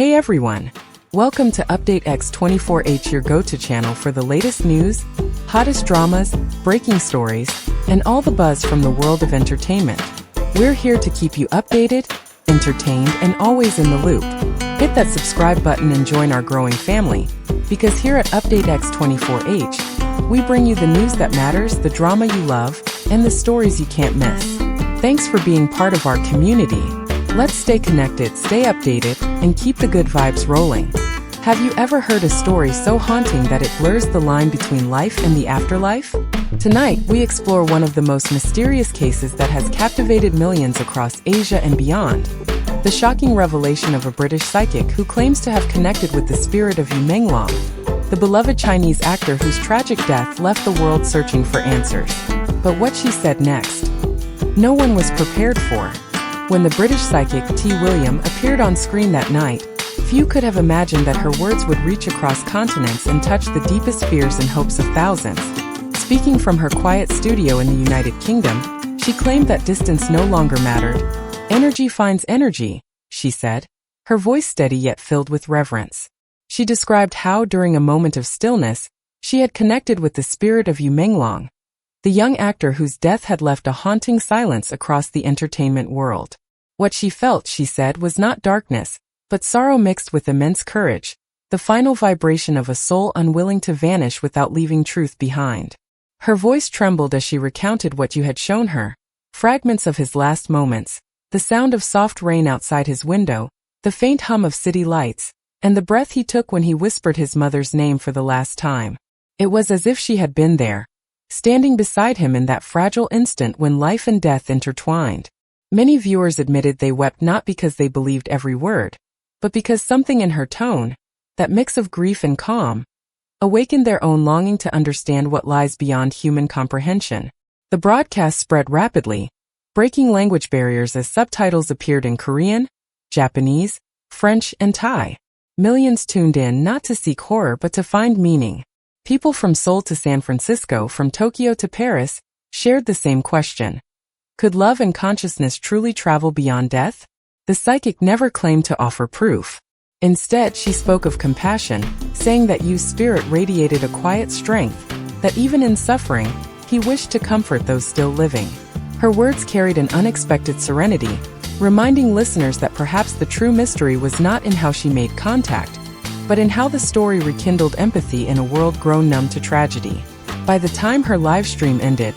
Hey everyone! Welcome to Update X24H, your go-to channel for the latest news, hottest dramas, breaking stories, and all the buzz from the world of entertainment. We're here to keep you updated, entertained, and always in the loop. Hit that subscribe button and join our growing family, because here at Update X24H, we bring you the news that matters, the drama you love, and the stories you can't miss. Thanks for being part of our community. Let's stay connected, stay updated, and keep the good vibes rolling. Have you ever heard a story so haunting that it blurs the line between life and the afterlife? Tonight, we explore one of the most mysterious cases that has captivated millions across Asia and beyond. The shocking revelation of a British psychic who claims to have connected with the spirit of Menglong, the beloved Chinese actor whose tragic death left the world searching for answers. But what she said next, no one was prepared for. When the British psychic T. William appeared on screen that night, few could have imagined that her words would reach across continents and touch the deepest fears and hopes of thousands. Speaking from her quiet studio in the United Kingdom, she claimed that distance no longer mattered. Energy finds energy, she said, her voice steady yet filled with reverence. She described how, during a moment of stillness, she had connected with the spirit of Menglong, the young actor whose death had left a haunting silence across the entertainment world. What she felt, she said, was not darkness, but sorrow mixed with immense courage, the final vibration of a soul unwilling to vanish without leaving truth behind. Her voice trembled as she recounted what you had shown her, fragments of his last moments, the sound of soft rain outside his window, the faint hum of city lights, and the breath he took when he whispered his mother's name for the last time. It was as if she had been there, standing beside him in that fragile instant when life and death intertwined. Many viewers admitted they wept not because they believed every word, but because something in her tone, that mix of grief and calm, awakened their own longing to understand what lies beyond human comprehension. The broadcast spread rapidly, breaking language barriers as subtitles appeared in Korean, Japanese, French, and Thai. Millions tuned in not to seek horror but to find meaning. People from Seoul to San Francisco, from Tokyo to Paris, shared the same question. Could love and consciousness truly travel beyond death? The psychic never claimed to offer proof. Instead, she spoke of compassion, saying that Yu's spirit radiated a quiet strength, that even in suffering, he wished to comfort those still living. Her words carried an unexpected serenity, reminding listeners that perhaps the true mystery was not in how she made contact, but in how the story rekindled empathy in a world grown numb to tragedy. By the time her live stream ended,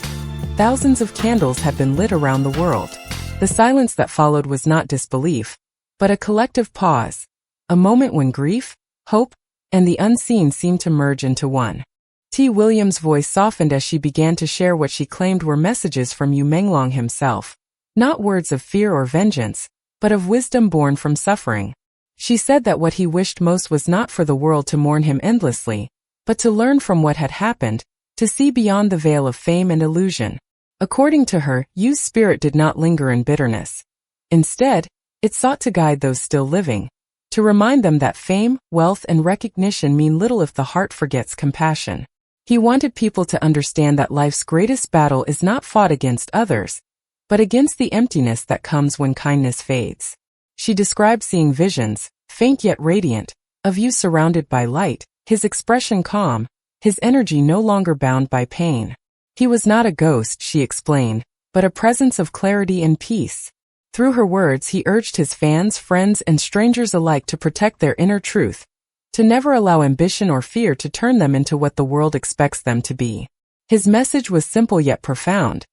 thousands of candles had been lit around the world. The silence that followed was not disbelief, but a collective pause, a moment when grief, hope, and the unseen seemed to merge into one. T. William's voice softened as she began to share what she claimed were messages from Menglong himself, not words of fear or vengeance, but of wisdom born from suffering. She said that what he wished most was not for the world to mourn him endlessly, but to learn from what had happened, to see beyond the veil of fame and illusion. According to her, Yu's spirit did not linger in bitterness. Instead, it sought to guide those still living, to remind them that fame, wealth, and recognition mean little if the heart forgets compassion. He wanted people to understand that life's greatest battle is not fought against others, but against the emptiness that comes when kindness fades. She described seeing visions, faint yet radiant, of Yu surrounded by light, his expression calm, his energy no longer bound by pain. He was not a ghost, she explained, but a presence of clarity and peace. Through her words, he urged his fans, friends, and strangers alike to protect their inner truth, to never allow ambition or fear to turn them into what the world expects them to be. His message was simple yet profound.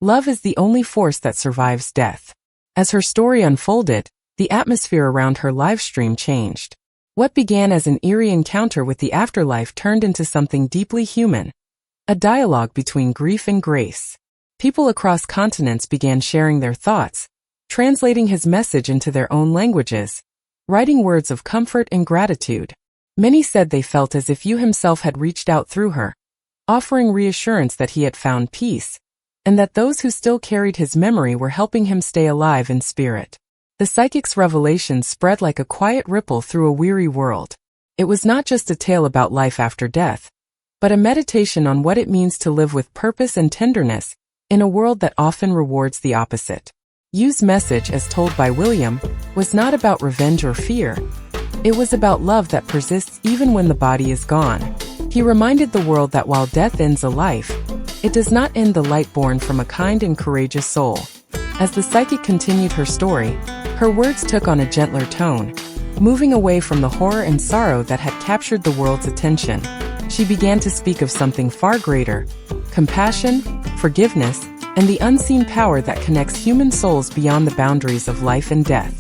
Love is the only force that survives death. As her story unfolded, the atmosphere around her livestream changed. What began as an eerie encounter with the afterlife turned into something deeply human, a dialogue between grief and grace. People across continents began sharing their thoughts, translating his message into their own languages, writing words of comfort and gratitude. Many said they felt as if Yu himself had reached out through her, offering reassurance that he had found peace, and that those who still carried his memory were helping him stay alive in spirit. The psychic's revelations spread like a quiet ripple through a weary world. It was not just a tale about life after death, but a meditation on what it means to live with purpose and tenderness in a world that often rewards the opposite. Yu's message, as told by William, was not about revenge or fear, It was about love that persists even when the body is gone. He reminded the world that while death ends a life, it does not end the light born from a kind and courageous soul. As the psychic continued her story, her words took on a gentler tone, moving away from the horror and sorrow that had captured the world's attention. She began to speak of something far greater: compassion, forgiveness, and the unseen power that connects human souls beyond the boundaries of life and death.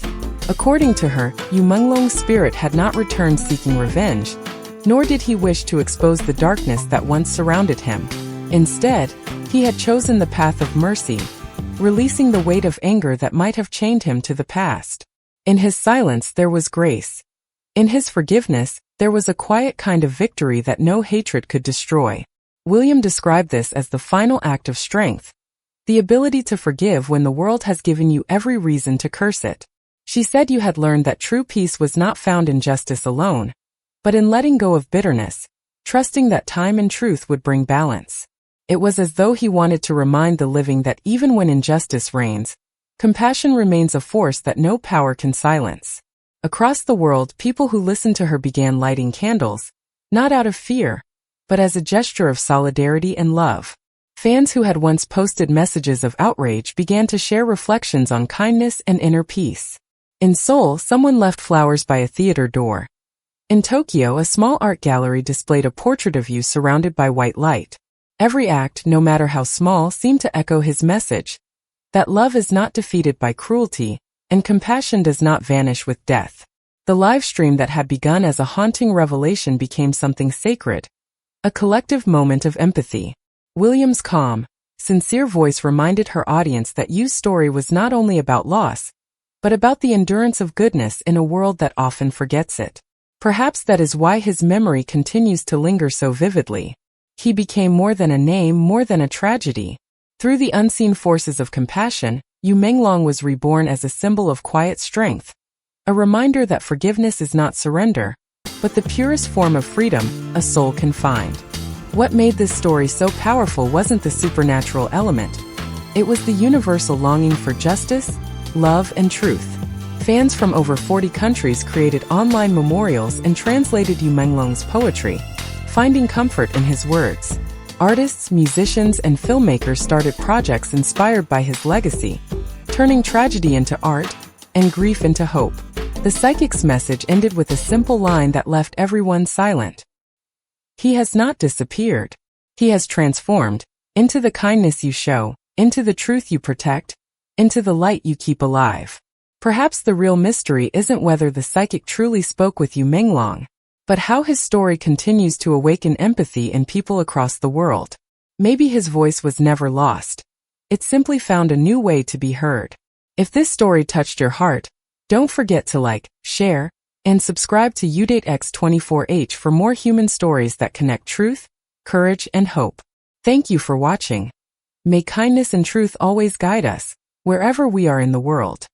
According to her, Menglong's spirit had not returned seeking revenge, nor did he wish to expose the darkness that once surrounded him. Instead, he had chosen the path of mercy, releasing the weight of anger that might have chained him to the past. In his silence there was grace. In his forgiveness, there was a quiet kind of victory that no hatred could destroy. William described this as the final act of strength, the ability to forgive when the world has given you every reason to curse it. She said you had learned that true peace was not found in justice alone, but in letting go of bitterness, trusting that time and truth would bring balance. It was as though he wanted to remind the living that even when injustice reigns, compassion remains a force that no power can silence. Across the world, people who listened to her began lighting candles, not out of fear, but as a gesture of solidarity and love. Fans who had once posted messages of outrage began to share reflections on kindness and inner peace. In Seoul, someone left flowers by a theater door. In Tokyo, a small art gallery displayed a portrait of you surrounded by white light. Every act, no matter how small, seemed to echo his message: that love is not defeated by cruelty, and compassion does not vanish with death. The live stream that had begun as a haunting revelation became something sacred, a collective moment of empathy. William's calm, sincere voice reminded her audience that Yu's story was not only about loss, but about the endurance of goodness in a world that often forgets it. Perhaps that is why his memory continues to linger so vividly. He became more than a name, more than a tragedy. Through the unseen forces of compassion, Menglong was reborn as a symbol of quiet strength, a reminder that forgiveness is not surrender, but the purest form of freedom a soul can find. What made this story so powerful wasn't the supernatural element. It was the universal longing for justice, love, and truth. Fans from over 40 countries created online memorials and translated Menglong's poetry, finding comfort in his words. Artists, musicians, and filmmakers started projects inspired by his legacy, turning tragedy into art and grief into hope. The psychic's message ended with a simple line that left everyone silent: he has not disappeared. He has transformed into the kindness you show, into the truth you protect, into the light you keep alive. Perhaps the real mystery isn't whether the psychic truly spoke with Menglong, but how his story continues to awaken empathy in people across the world. Maybe his voice was never lost. It simply found a new way to be heard. If this story touched your heart, don't forget to like, share, and subscribe to UdateX24H for more human stories that connect truth, courage, and hope. Thank you for watching. May kindness and truth always guide us, wherever we are in the world.